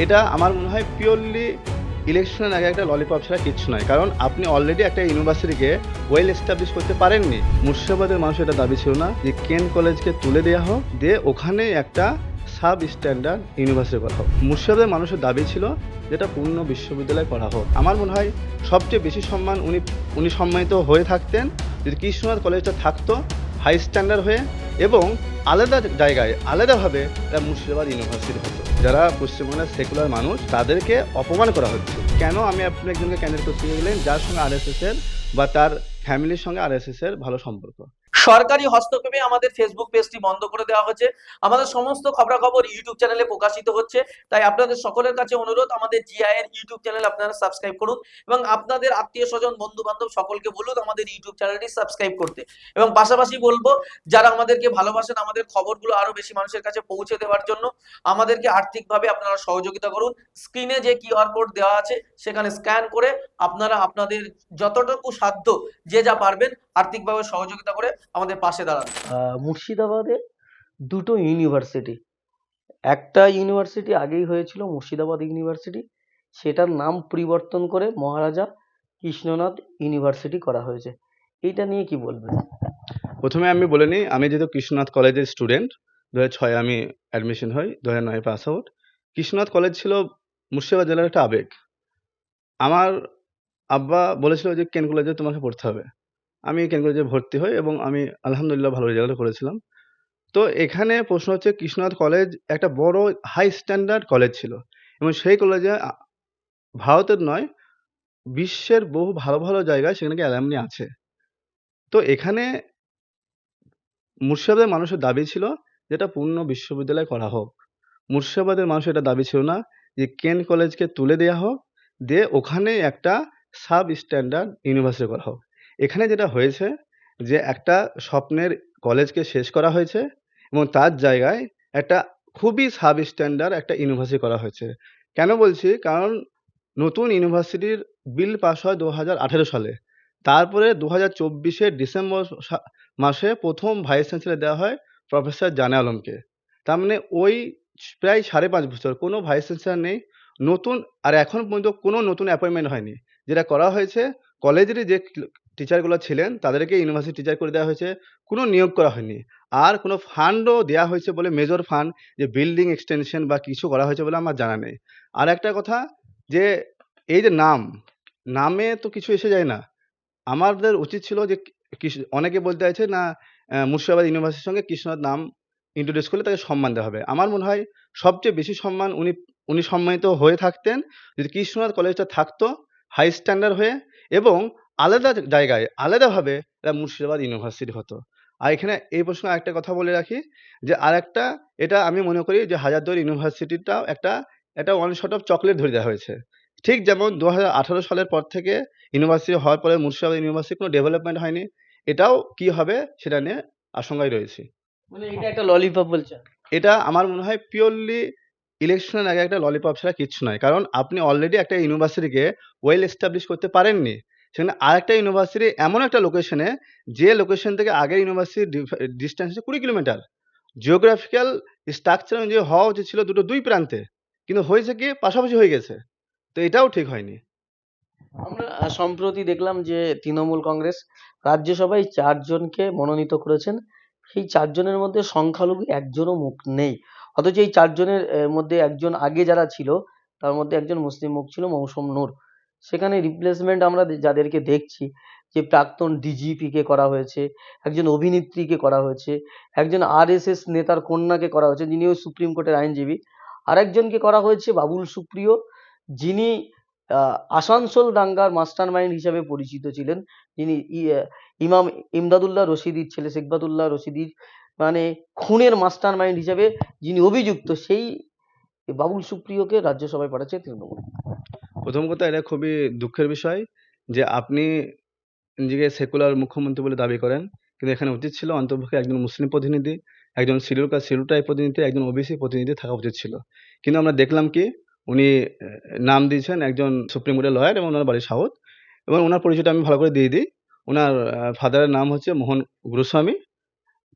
এটা আমার মনে হয় পিওরলি ইলেকশনের আগে একটা ললিপপ ছাড়া কিচ্ছু নয়। কারণ আপনি অলরেডি একটা ইউনিভার্সিটিকে ওয়েল এস্টাবলিশ করতে পারেননি। মুর্শিদাবাদের মানুষের এটা দাবি ছিল না যে কেন কলেজকে তুলে দেওয়া হোক, দিয়ে ওখানে একটা সাব স্ট্যান্ডার্ড ইউনিভার্সিটি করা হোক। মুর্শিদাবাদের মানুষের দাবি ছিল যেটা পূর্ণ বিশ্ববিদ্যালয় করা হোক। আমার মনে হয় সবচেয়ে বেশি সম্মান উনি সম্মানিত হয়ে থাকতেন যদি কৃষ্ণনাথ কলেজটা থাকতো হাই স্ট্যান্ডার্ড হয়ে এবং আলাদা জায়গায় আলাদাভাবে একটা মুর্শিদাবাদ ইউনিভার্সিটি হতো। যারা পশ্চিমবাংলার সেকুলার মানুষ তাদেরকে অপমান করা হচ্ছে। কেন আমি আপনি একজনকে ক্যান্ডিডেট করতে গেলেন যার সঙ্গে আরএসএস এর বা তার ফ্যামিলির সঙ্গে আরএসএস এর ভালো সম্পর্ক। সরকারি হস্তক্ষেপে আমাদের ফেসবুক পেজটি বন্ধ করে দেওয়া হয়েছে। আমাদের সমস্ত খবরাখবর ইউটিউব চ্যানেলে প্রকাশিত হচ্ছে। তাই আপনাদের সকলের কাছে অনুরোধ, আমাদের জিআই এর ইউটিউব চ্যানেল আপনারা সাবস্ক্রাইব করুন এবং আপনাদের আত্মীয় স্বজন বন্ধু বান্ধব সকলকে বলুন আমাদের ইউটিউব চ্যানেলটি সাবস্ক্রাইব করতে। এবং পাশাপাশি বলবো, যারা আমাদেরকে ভালোবাসেন আমাদের খবরগুলো আরো বেশি মানুষের কাছে পৌঁছে দেওয়ার জন্য আমাদেরকে আর্থিকভাবে আপনারা সহযোগিতা করুন। স্ক্রিনে যে কিউআর কোড দেওয়া আছে সেখানে স্ক্যান করে আপনারা আপনাদের যতটুকু সাধ্য যে যা পারবেন আর্থিকভাবে সহযোগিতা করে আমাদের পাশে দাঁড়ান। মুর্শিদাবাদে দুটো ইউনিভার্সিটি, একটা ইউনিভার্সিটি আগেই হয়েছিল মুর্শিদাবাদ ইউনিভার্সিটি, সেটার নাম পরিবর্তন করে মহারাজা কৃষ্ণনাথ ইউনিভার্সিটি করা হয়েছে। এইটা নিয়ে কি বলবেন? প্রথমে আমি বলে নিই, আমি যেহেতু কৃষ্ণনাথ কলেজের স্টুডেন্ট, 2006 আমি অ্যাডমিশন হই, 2009 পাস আউট। কৃষ্ণনাথ কলেজ ছিল মুর্শিদাবাদ জেলার একটা আবেগ। আমার আব্বা বলেছিল যে কেন কলেজে তোমাকে পড়তে হবে। আমি কেন কলেজে ভর্তি হই এবং আমি আলহামদুলিল্লাহ ভালো রেজাল্ট করেছিলাম। তো এখানে প্রশ্ন হচ্ছে, কৃষ্ণনাথ কলেজ একটা বড় হাই স্ট্যান্ডার্ড কলেজ ছিল এবং সেই কলেজে ভারতের নয় বিশ্বের বহু ভালো ভালো জায়গায় সেখানে অ্যালামনি আছে। তো এখানে মুর্শিদাবাদের মানুষের দাবি ছিল যেটা পূর্ণ বিশ্ববিদ্যালয় করা হোক। মুর্শিদাবাদের মানুষের এটা দাবি ছিল না যে কেন কলেজকে তুলে দেওয়া হোক, দিয়ে ওখানে একটা সাব স্ট্যান্ডার্ড ইউনিভার্সিটি করা হোক। এখানে যেটা হয়েছে যে একটা স্বপ্নের কলেজকে শেষ করা হয়েছে এবং তার জায়গায় একটা খুবই সাব স্ট্যান্ডার্ড একটা ইউনিভার্সিটি করা হয়েছে। কেন বলছি? কারণ নতুন ইউনিভার্সিটির বিল পাস হয় 2018 সালে। তারপরে 2024 ডিসেম্বর মাসে প্রথম ভাইস চ্যান্সেলর দেওয়া হয় প্রফেসর জানে আলমকে। তার মানে ওই প্রায় 5.5 বছর কোনো ভাইস চ্যান্সেলর নেই। নতুন আর এখন পর্যন্ত কোনো নতুন অ্যাপয়েন্টমেন্ট হয়নি। যেটা করা হয়েছে কলেজেরই যে টিচারগুলো ছিলেন তাদেরকে ইউনিভার্সিটি টিচার করে দেওয়া হয়েছে। কোনো নিয়োগ করা হয়নি। আর কোনো ফান্ডও দেওয়া হয়েছে বলে মেজর ফান্ড যে বিল্ডিং এক্সটেনশন বা কিছু করা হয়েছে বলে আমার জানা নেই। আরেকটা কথা যে এই যে নামে তো কিছু এসে যায় না। আমাদের উচিত ছিল যে অনেকে বলতে চাইছে না মুর্শিদাবাদ ইউনিভার্সিটির সঙ্গে কৃষ্ণনাথ নাম ইন্ট্রোডিউস করলে তাকে সম্মান দেওয়া হবে। আমার মনে হয় সবচেয়ে বেশি সম্মান উনি সম্মানিত হয়ে থাকতেন যদি কৃষ্ণনাথ কলেজটা থাকতো হাই স্ট্যান্ডার্ড হয়ে এবং আলাদা জায়গায় আলাদাভাবে একটা মুর্শিদাবাদ ইউনিভার্সিটি হতো। আর এখানে এই প্রসঙ্গে আরেকটা কথা বলে রাখি যে আরেকটা, এটা আমি মনে করি যে হাজারদুয়ারি ইউনিভার্সিটিটাও একটা ওয়ান শট অফ চকলেট ধরে দেওয়া হয়েছে। ঠিক যেমন 2018 সালের পর থেকে ইউনিভার্সিটি হওয়ার পরে মুর্শিদাবাদ ইউনিভার্সিটির কোনো ডেভেলপমেন্ট হয়নি। এটাও কি হবে সেটা নিয়ে আশঙ্কায় রয়েছি। মানে এটা একটা ললিপপ বলছেন? এটা আমার মনে হয় পিওরলি ইলেকশনের আগে একটা ললিপপ ছাড়া কিচ্ছু নয়। কারণ আপনি অলরেডি একটা ইউনিভার্সিটিকে ওয়েল এস্টাবলিশ করতে পারেননি। সেখানে আরেকটা ইউনিভার্সিটি এমন একটা লোকেশনে, যে লোকেশন থেকে আগের ইউনিভার্সিটির ডিসট্যান্স হচ্ছে 20 কিলোমিটার। জিওগ্রাফিক্যাল স্ট্রাকচার অনুযায়ী হওয়া উচিত ছিল দুটো দুই প্রান্তে। কিন্তু হয়েছে কি পাশাপাশি হয়ে গেছে। তো এটাও ঠিক হয়নি। আমরা সম্প্রতি দেখলাম যে তৃণমূল কংগ্রেস রাজ্যসভায় 4 জনকে মনোনীত করেছেন। সেই 4 জনের মধ্যে সংখ্যালঘু একজনও মুখ নেই। অথচ এই 4 জনের মধ্যে একজন আগে যারা ছিল তার মধ্যে একজন মুসলিম মুখ ছিল, মৌসুম নূর। সেখানে রিপ্লেসমেন্ট আমরা যাদেরকে দেখছি, যে প্রাক্তন ডিজিপি কে করা হয়েছে, একজন অভিনেত্রীকে করা হয়েছে, একজন আরএসএস নেতার কন্যাকে করা হয়েছে যিনি ওই সুপ্রিম কোর্টের আইনজীবী, আরেকজনকে করা হয়েছে বাবুল সুপ্রিয়, যিনি আসানসোল দাঙ্গার মাস্টার মাইন্ড হিসাবে পরিচিত ছিলেন, যিনি ইমাম ইমদাদুল্লাহ রশিদির ছেলে শেখবাদুল্লাহ রশিদির মানে খুনের মাস্টার মাইন্ড হিসাবে যিনি অভিযুক্ত, সেই বাবুল সুপ্রিয়কে রাজ্যসভায় পাঠাচ্ছে তৃণমূল। প্রথম কথা, এটা খুবই দুঃখের বিষয় যে আপনি নিজেকে সেকুলার মুখ্যমন্ত্রী বলে দাবি করেন, কিন্তু এখানে উচিত ছিল অন্তর্পক্ষে একজন মুসলিম প্রতিনিধি, একজন শিডিউল কাস্ট শিডিউল ট্রাইব প্রতিনিধি, একজন ওবিসি প্রতিনিধি থাকা উচিত ছিল। কিন্তু আমরা দেখলাম কি উনি নাম দিয়েছেন একজন সুপ্রিম কোর্টের লয়ার এবং ওনার বাড়ি সাউথ। এবং ওনার পরিচয়টা আমি ভালো করে দিয়ে দিই। ওনার ফাদারের নাম হচ্ছে মোহন গুরুস্বামী।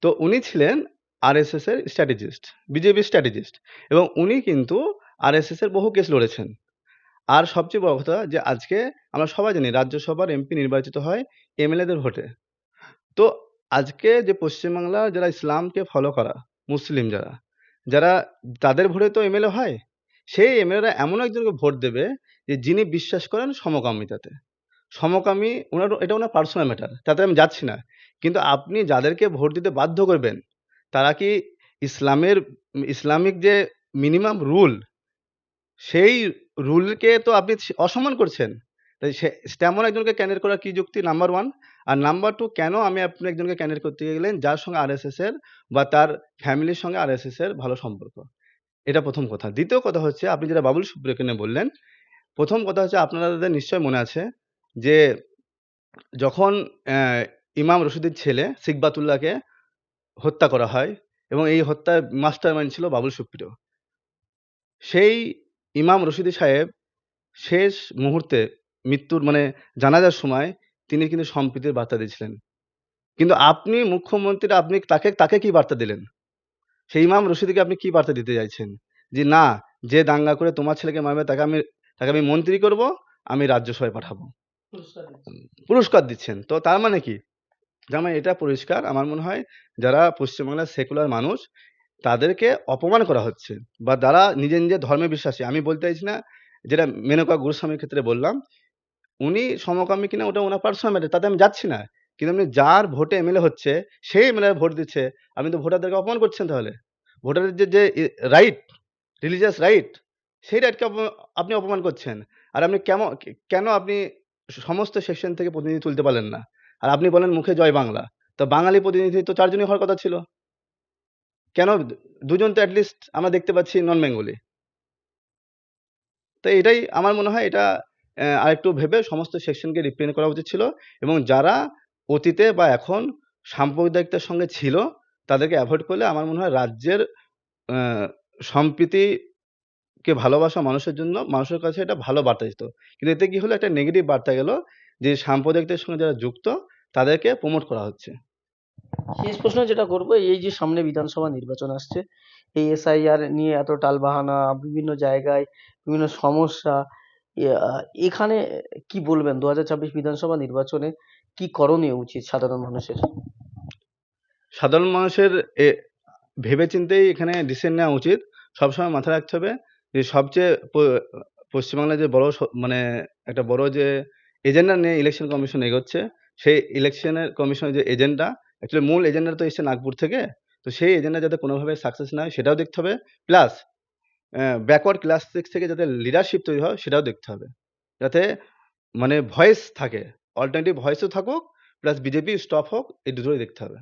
তো উনি ছিলেন আরএসএস এর স্ট্র্যাটেজিস্ট, বিজেপির স্ট্র্যাটেজিস্ট এবং উনি কিন্তু আরএসএস এর বহু কেস লড়েছেন। আর সবচেয়ে বড় কথা যে আজকে আমরা সবাই জানি রাজ্যসভার এমপি নির্বাচিত হয় এমএলএদের ভোটে। তো আজকে যে পশ্চিমবাংলার যারা ইসলামকে ফলো করা মুসলিম যারা তাদের ভোটে তো এমএলএ হয়। সেই এমএলএরা এমন একজনকে ভোট দেবে যে যিনি বিশ্বাস করেন সমকামিতাতে। সমকামী এটা ওনার পার্সোনাল ম্যাটার, তাতে আমি যাচ্ছি না। কিন্তু আপনি যাদেরকে ভোট দিতে বাধ্য করবেন তারা কি ইসলামিক যে মিনিমাম রুল, সেই রুলকে তো আপনি অসম্মান করছেন। তাই তেমন একজনকে ক্যান্ডিডেট করার কি যুক্তি? নাম্বার 1। আর নাম্বার 2, কেন আপনি একজনকে ক্যান্ডিডেট করতে গেলেন যার সঙ্গে আরএসএস এর বা তার ফ্যামিলির সঙ্গে আরএসএস এর ভালো সম্পর্ক? এটা ১ম কথা। দ্বিতীয় কথা হচ্ছে আপনি যেটা বাবুল সুপ্রিয়কে নিয়ে বললেন, ১ম কথা হচ্ছে আপনাদের নিশ্চয়ই মনে আছে যে যখন ইমাম রশিদের ছেলে সিকবাতুল্লাহকে হত্যা করা হয় এবং এই হত্যার মাস্টারমাইন্ড ছিল বাবুল সুপ্রিয়। সেই ইমাম রশিদি সাহেব শেষ মুহূর্তে মৃত্যুর জানাজার সময় তিনি কিন্তু সম্প্রীতির বার্তা দিয়েছিলেন। কিন্তু আপনি মুখ্যমন্ত্রী, আপনি তাকে কি বার্তা দিলেন? সেই ইমাম রশিদিকে আপনি কি বার্তা দিতে চাইছেন? যে না, যে দাঙ্গা করে তোমার ছেলেকে মারবে তাকে আমি মন্ত্রী করব, আমি রাজ্যসভায় পাঠাবো। পুরস্কার দিচ্ছেন। তো তার মানে কি? তার মানে এটা পরিষ্কার আমার মনে হয় যারা পশ্চিমবাংলার সেকুলার মানুষ তাদেরকে অপমান করা হচ্ছে, বা যারা নিজের ধর্মে বিশ্বাসী। আমি বলতে চাইছি না, যেটা মেনকা গোস্বামীর ক্ষেত্রে বললাম, উনি সমকামী কিনা ওটা ওনার পার্সোনাল ম্যাটার, তাতে আমি যাচ্ছি না। কিন্তু আপনি যার ভোটে এমএলএ হচ্ছে সেই এমএলএ ভোট দিচ্ছে, আপনি তো ভোটারদেরকে অপমান করছেন তাহলে। ভোটারের যে রাইট, রিলিজিয়াস রাইট, সেই রাইটকে আপনি অপমান করছেন। আর আপনি কেন আপনি সমস্ত সেকশন থেকে প্রতিনিধি তুলতে পারলেন না? আর আপনি বলেন মুখে জয় বাংলা। তো বাঙালি প্রতিনিধি তো ৪ জনই হওয়ার কথা ছিল। কেন ২ জন তো এট লিস্ট আমরা দেখতে পাচ্ছি নন বেঙ্গলি। তো এটাই আমার মনে হয়, এটা আরেকটু ভেবে সমস্ত সেকশনকে রিপ্রেজেন্ট করা উচিত ছিল, এবং যারা অতীতে বা এখন সাম্প্রদায়িকতার সঙ্গে ছিল তাদেরকে এভয়েড করলে আমার মনে হয় রাজ্যের আ সম্প্রীতিকে ভালোবাসা মানুষের কাছে এটা ভালো বার্তা যেত। কিন্তু এতে কি হলো, একটা নেগেটিভ বার্তা গেল যে সাম্প্রদায়িকতার সঙ্গে যারা যুক্ত তাদেরকে প্রমোট করা হচ্ছে। শেষ প্রশ্ন যেটা করবো, এই যে সামনে বিধানসভা নির্বাচন আসছে, এই এসআইআর নিয়ে এত টালবাহানা, বিভিন্ন জায়গায় বিভিন্ন সমস্যা, এখানে কি বলবেন? 2024 বিধানসভা নির্বাচনে কি করণীয় উচিত সাধারণ মানুষের? সাধারণ মানুষের ভেবেচিন্তেই এখানে ডিসিশন নেওয়া উচিত। সবসময় মাথায় রাখতে হবে যে সবচেয়ে পশ্চিমবাংলায় যে একটা বড় যে এজেন্ডা নিয়ে ইলেকশন কমিশন এগোচ্ছে, সেই ইলেকশনের কমিশনের যে এজেন্ডা, অ্যাকচুয়ালি মূল এজেন্ডা তো এসছে নাগপুর থেকে। তো সেই এজেন্ডা যাতে কোনোভাবে সাকসেস না হয় সেটাও দেখতে হবে। প্লাস ব্যাকওয়ার্ড ক্লাস থেকে যাতে লিডারশিপ তৈরি হয় সেটাও দেখতে হবে। যাতে ভয়েস থাকে, অল্টারনেটিভ ভয়েসও থাকুক, প্লাস বিজেপি স্টপ হোক, এই দুটোই দেখতে হবে।